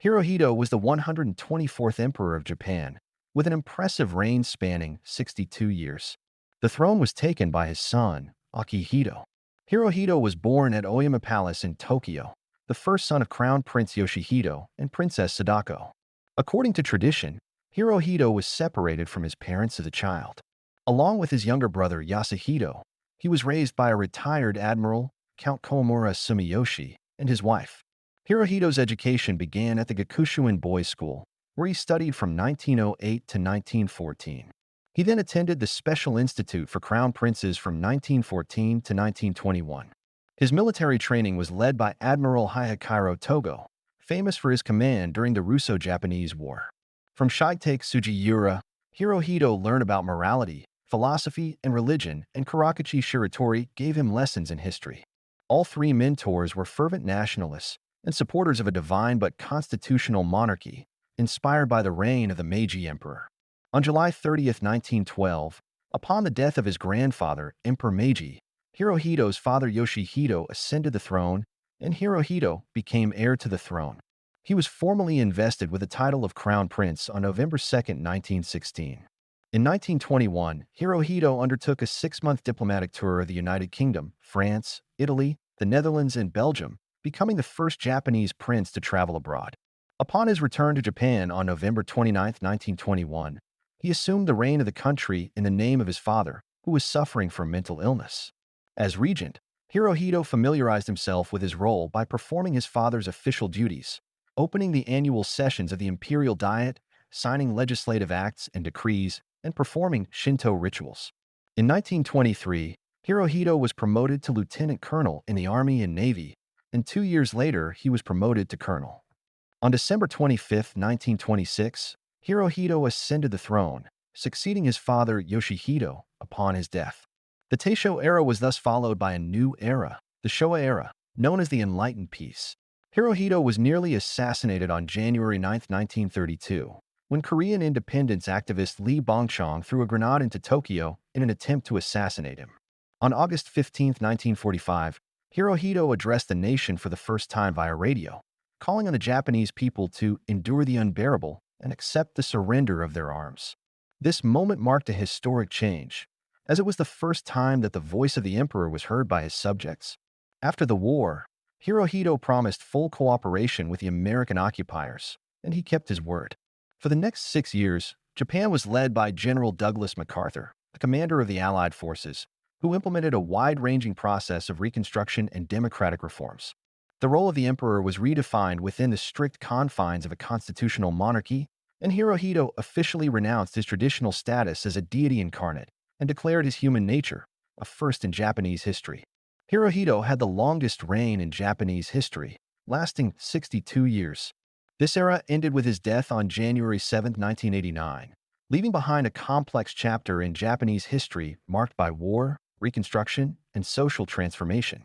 Hirohito was the 124th emperor of Japan, with an impressive reign spanning 62 years. The throne was taken by his son, Akihito. Hirohito was born at Oyama Palace in Tokyo, the first son of Crown Prince Yoshihito and Princess Sadako. According to tradition, Hirohito was separated from his parents as a child. Along with his younger brother Yasuhito, he was raised by a retired admiral, Count Komura Sumiyoshi, and his wife. Hirohito's education began at the Gakushuin Boys' School, where he studied from 1908 to 1914. He then attended the Special Institute for Crown Princes from 1914 to 1921. His military training was led by Admiral Hihikiro Togo, famous for his command during the Russo-Japanese War. From Shitake Sugiura, Hirohito learned about morality, philosophy, and religion, and Karakuchi Shiratori gave him lessons in history. All three mentors were fervent nationalists and supporters of a divine but constitutional monarchy, inspired by the reign of the Meiji Emperor. On July 30, 1912, upon the death of his grandfather, Emperor Meiji, Hirohito's father Yoshihito ascended the throne, and Hirohito became heir to the throne. He was formally invested with the title of Crown Prince on November 2, 1916. In 1921, Hirohito undertook a 6-month diplomatic tour of the United Kingdom, France, Italy, the Netherlands, and Belgium, becoming the first Japanese prince to travel abroad. Upon his return to Japan on November 29, 1921, he assumed the reign of the country in the name of his father, who was suffering from mental illness. As regent, Hirohito familiarized himself with his role by performing his father's official duties, opening the annual sessions of the Imperial Diet, signing legislative acts and decrees, and performing Shinto rituals. In 1923, Hirohito was promoted to lieutenant colonel in the Army and Navy, and 2 years later he was promoted to colonel. On December 25, 1926, Hirohito ascended the throne, succeeding his father Yoshihito upon his death. The Taisho era was thus followed by a new era, the Showa era, known as the Enlightened Peace. Hirohito was nearly assassinated on January 9, 1932, when Korean independence activist Lee Bongchong threw a grenade into Tokyo in an attempt to assassinate him. On August 15, 1945, Hirohito addressed the nation for the first time via radio, calling on the Japanese people to endure the unbearable and accept the surrender of their arms. This moment marked a historic change, as it was the first time that the voice of the emperor was heard by his subjects. After the war, Hirohito promised full cooperation with the American occupiers, and he kept his word. For the next 6 years, Japan was led by General Douglas MacArthur, the commander of the Allied forces, who implemented a wide-ranging process of reconstruction and democratic reforms. The role of the emperor was redefined within the strict confines of a constitutional monarchy, and Hirohito officially renounced his traditional status as a deity incarnate and declared his human nature, a first in Japanese history. Hirohito had the longest reign in Japanese history, lasting 62 years. This era ended with his death on January 7, 1989, leaving behind a complex chapter in Japanese history marked by war, reconstruction, and social transformation.